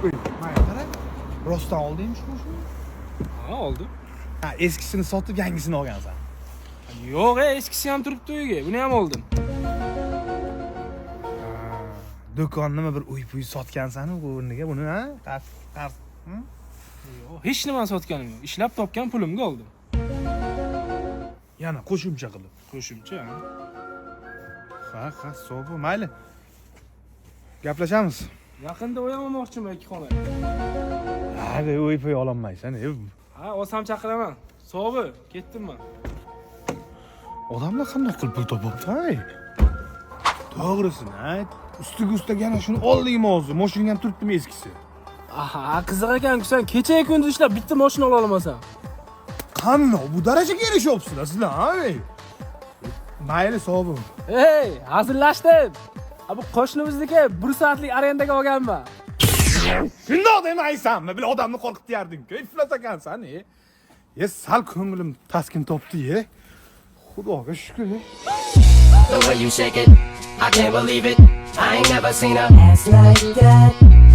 Uy, mana qara. Rostdan oldingmi shu mashina? Ha, oldi. Ha, eskisini sotib yangisini olgansan. Yo'q, eskisi ham turibdi uyga. Buni ham oldim. Do'kon nima bir uy-puy sotgansan-ku bu o'rniga buni, ha? Tars. Yo'q, hech nimani sotganim yo'q. Ishlab topgan pulimga oldim. Yana qo'shimcha qilib. Qo'shimcha. Ha, so'pi, mayli. Gaplashamiz. Yaqinda uy ham olmoqchiman 2 xona. Hadi uy-puy ololmaysan. Ha, olsam chaqiraman. So'bi, ketdim men. Odamlar qanday qilib pul topibdi, ay? To'g'risini ayt. Ustiga ustak yana shuni oldingmi o'zi? Mashinang ham turibdimi eskisi? Aha, qiziq ekan-ku sen kecha kunduz ishlab bitta mashina ola olmasan. Qanday bu darajaga erishyapsizlar sizlar, ay? Mayli, so'bi. Ey, hazillashdim. Bu qo'shnimizniki 1 soatlik arendaga olganman. Shundoq demaysanmi? Bil odamni qo'rqitib yerding-ku. Iflos ekansan, sal ko'nglim taskin topdi, Xudoga shukr. The way you shake it, I can't believe it. I ain't never seen a ass like that.